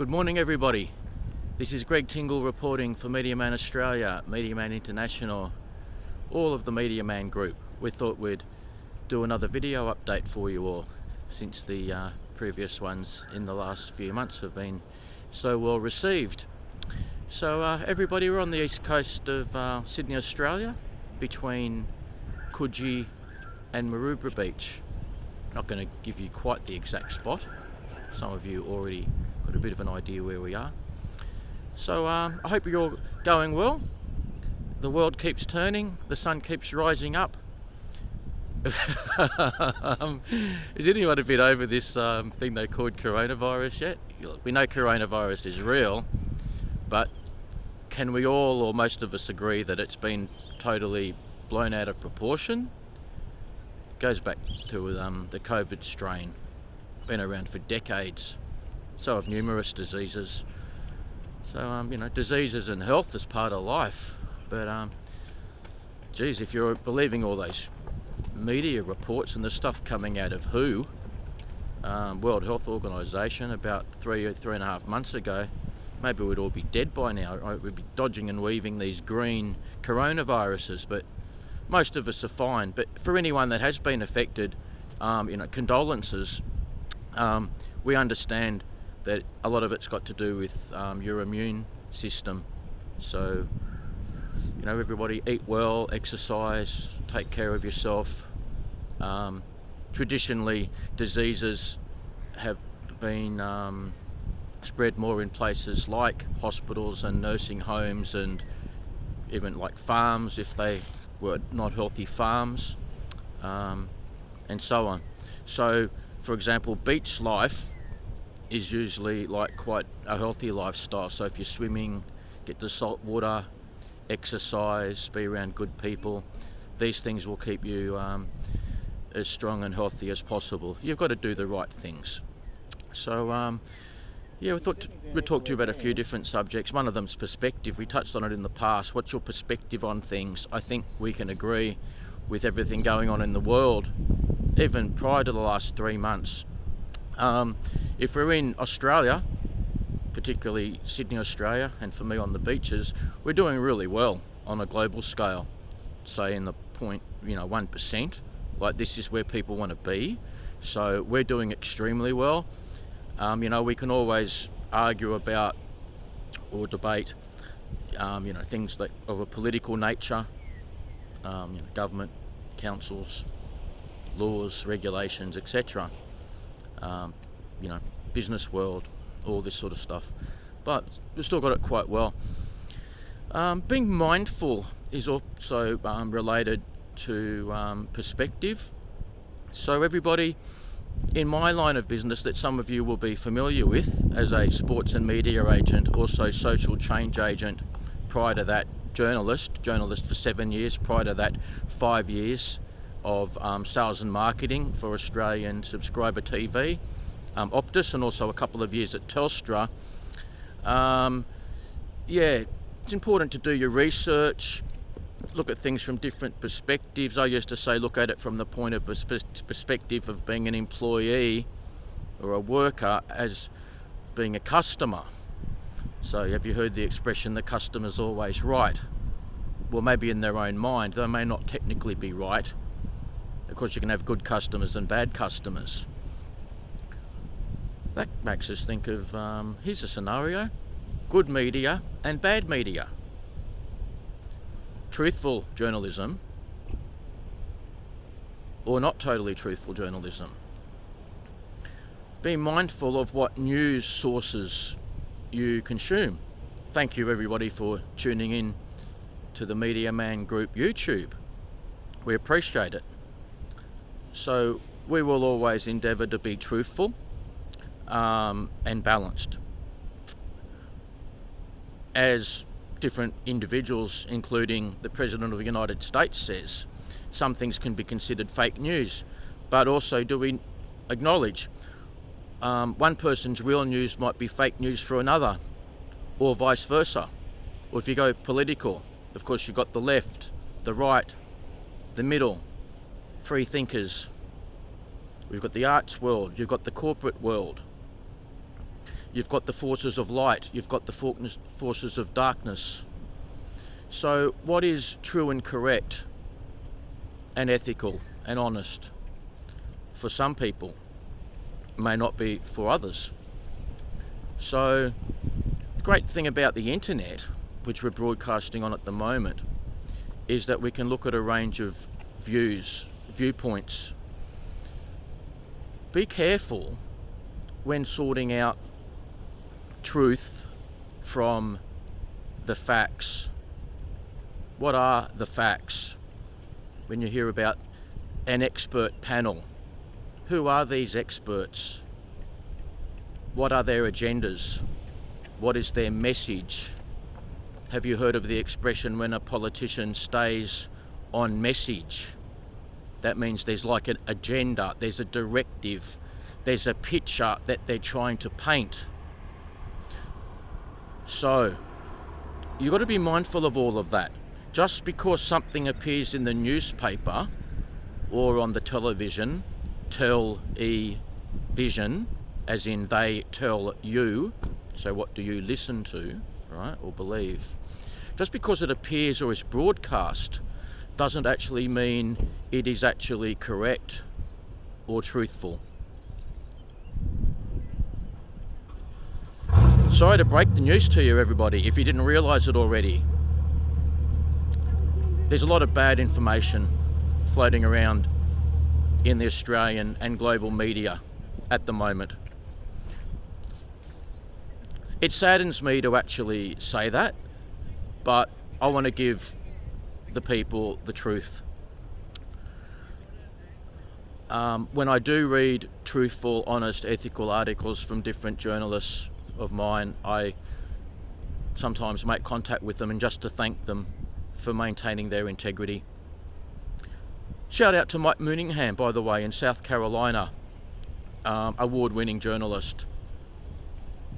Good morning, everybody. This is Greg Tingle reporting for Media Man Australia, Media Man International, all of the Media Man group. We thought we'd do another video update for you all, since the previous ones in the last few months have been so well received. So everybody, we're on the east coast of Sydney, Australia, between Coogee and Maroubra Beach. Not going to give you quite the exact spot. Some of you already got a bit of an idea where we are. So I hope you're all going well. The world keeps turning, the sun keeps rising up. Is anyone a bit over this thing they called coronavirus yet? We know coronavirus is real, but can we all, or most of us, agree that it's been totally blown out of proportion? It goes back to the COVID strain. Been around for decades. So have numerous diseases. So diseases and health is part of life. But geez, if you're believing all those media reports and the stuff coming out of WHO, World Health Organization, about 3.5 months ago, maybe we'd all be dead by now. Right? We'd be dodging and weaving these green coronaviruses, but most of us are fine. But for anyone that has been affected, condolences. We understand that a lot of it's got to do with your immune system. So, everybody eat well, exercise, take care of yourself. Traditionally, diseases have been spread more in places like hospitals and nursing homes, and even like farms if they were not healthy farms, and so on. So, for example, beach life is usually like quite a healthy lifestyle. So if you're swimming, get the salt water, exercise, be around good people, these things will keep you as strong and healthy as possible. You've got to do the right things. So we thought we'd talk to you about a few different subjects. One of them's perspective. We touched on it in the past. What's your perspective on things? I think we can agree with everything going on in the world, even prior to the last 3 months. If we're in Australia, particularly Sydney, Australia, and for me on the beaches, we're doing really well on a global scale, say in the 1%. Like, this is where people want to be. So we're doing extremely well. We can always argue about or debate, things like of a political nature, government, councils, laws, regulations, etc. Business world, all this sort of stuff. But we've still got it quite well. Being mindful is also related to perspective. So everybody in my line of business that some of you will be familiar with as a sports and media agent, also social change agent, prior to that journalist for 7 years, prior to that 5 years of sales and marketing for Australian subscriber TV, Optus, and also a couple of years at Telstra. It's important to do your research, look at things from different perspectives. I used to say look at it from the point of perspective of being an employee or a worker as being a customer. So have you heard the expression, the customer's always right? Well, maybe in their own mind, they may not technically be right. Of course, you can have good customers and bad customers. That makes us think of, here's a scenario, good media and bad media. Truthful journalism or not totally truthful journalism. Be mindful of what news sources you consume. Thank you everybody for tuning in to the Media Man Group YouTube. We appreciate it. So we will always endeavour to be truthful and balanced. As different individuals, including the President of the United States, says, some things can be considered fake news, but also do we acknowledge one person's real news might be fake news for another, or vice versa. Or if you go political, of course you've got the left, the right, the middle, free thinkers. We've got the arts world, you've got the corporate world. You've got the forces of light, you've got the forces of darkness. So what is true and correct and ethical and honest for some people may not be for others. So the great thing about the internet, which we're broadcasting on at the moment, is that we can look at a range of viewpoints. Be careful when sorting out truth from the facts. What are the facts? When you hear about an expert panel, who are these experts? What are their agendas? What is their message? Have you heard of the expression, when a politician stays on message? That means there's like an agenda, there's a directive, there's a picture that they're trying to paint. So you've got to be mindful of all of that. Just because something appears in the newspaper or on the television, vision, as in they tell you, so what do you listen to, right, or believe? Just because it appears or is broadcast doesn't actually mean it is actually correct or truthful. Sorry to break the news to you, everybody, if you didn't realise it already. There's a lot of bad information floating around in the Australian and global media at the moment. It saddens me to actually say that, but I want to give the people the truth. When I do read truthful, honest, ethical articles from different journalists of mine, I sometimes make contact with them and just to thank them for maintaining their integrity. Shout out to Mike Mooningham, by the way, in South Carolina, award-winning journalist.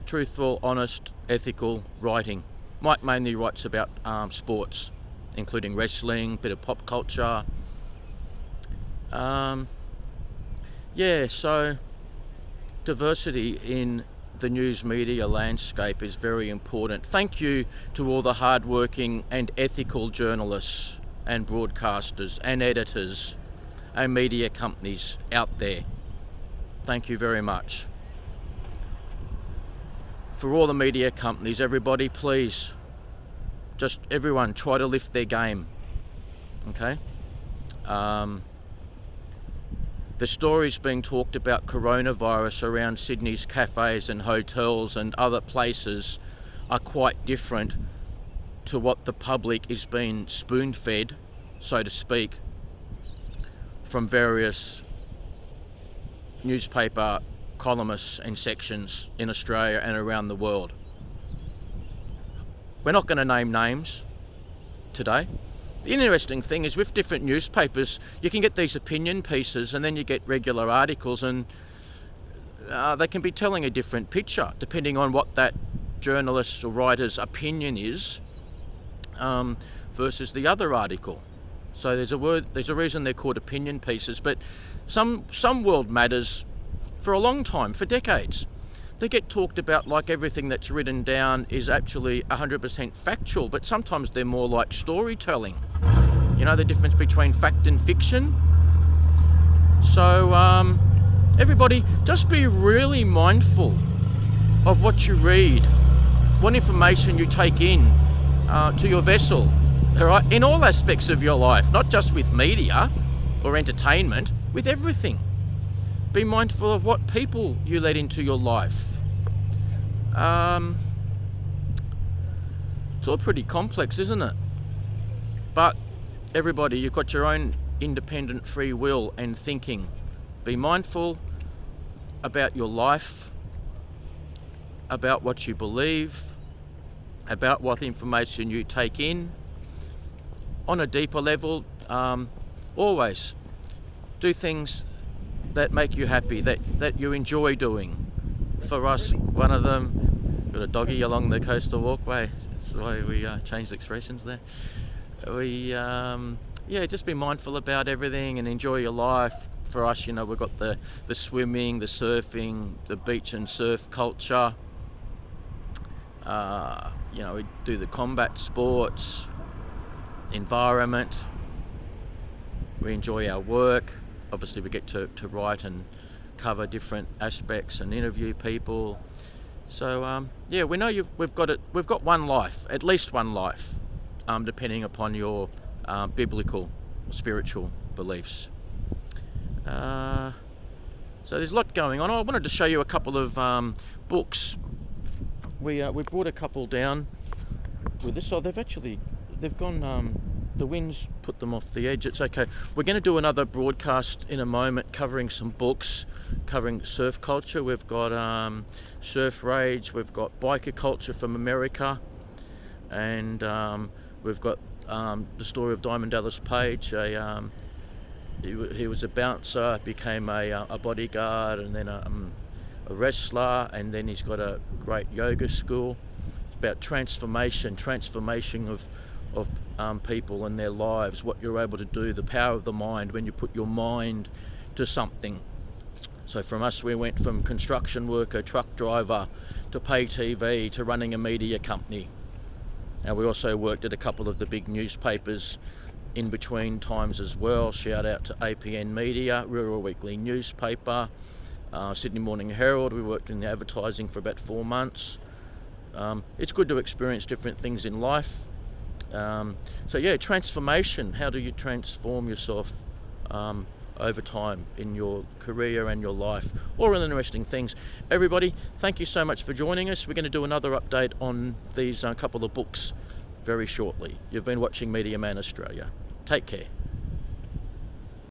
Truthful, honest, ethical writing. Mike mainly writes about sports, including wrestling, bit of pop culture. So diversity in the news media landscape is very important. Thank you to all the hardworking and ethical journalists and broadcasters and editors and media companies out there. Thank you very much. For all the media companies, everybody, please, just everyone try to lift their game, okay? The stories being talked about coronavirus around Sydney's cafes and hotels and other places are quite different to what the public is being spoon-fed, so to speak, from various newspaper columnists and sections in Australia and around the world. We're not going to name names today. The interesting thing is with different newspapers, you can get these opinion pieces and then you get regular articles, and they can be telling a different picture depending on what that journalist's or writer's opinion is versus the other article. So there's a reason they're called opinion pieces, but some world matters for a long time, for decades. They get talked about like everything that's written down is actually 100% factual, but sometimes they're more like storytelling. You know the difference between fact and fiction? So everybody, just be really mindful of what you read, what information you take in to your vessel, all right? In all aspects of your life, not just with media or entertainment, with everything. Be mindful of what people you let into your life. It's all pretty complex, isn't it? But everybody, you've got your own independent free will and thinking. Be mindful about your life, about what you believe, about what information you take in. On a deeper level, always do things that make you happy, that you enjoy doing. For us, one of them, got a doggy along the coastal walkway. That's the way we change expressions there. We, just be mindful about everything and enjoy your life. For us, we've got the swimming, the surfing, the beach and surf culture. We do the combat sports, environment. We enjoy our work. Obviously, we get to write and cover different aspects and interview people. So we know we've got one life, at least one life, depending upon your biblical or spiritual beliefs. So there's a lot going on. I wanted to show you a couple of books. We brought a couple down with us. So they've gone. The wind's put them off the edge. It's okay. We're going to do another broadcast in a moment, covering some books, covering surf culture. We've got Surf Rage. We've got biker culture from America, and we've got the story of Diamond Dallas Page. He was a bouncer, became a bodyguard, and then a wrestler, and then he's got a great yoga school. It's about transformation of people and their lives, what you're able to do, the power of the mind when you put your mind to something. So from us, we went from construction worker, truck driver, to pay TV, to running a media company. And we also worked at a couple of the big newspapers in between times as well. Shout out to APN Media, Rural Weekly newspaper, Sydney Morning Herald. We worked in the advertising for about 4 months. It's good to experience different things in life. Transformation. How do you transform yourself over time in your career and your life? All really interesting things. Everybody, thank you so much for joining us. We're going to do another update on these couple of books very shortly. You've been watching Media Man Australia. Take care.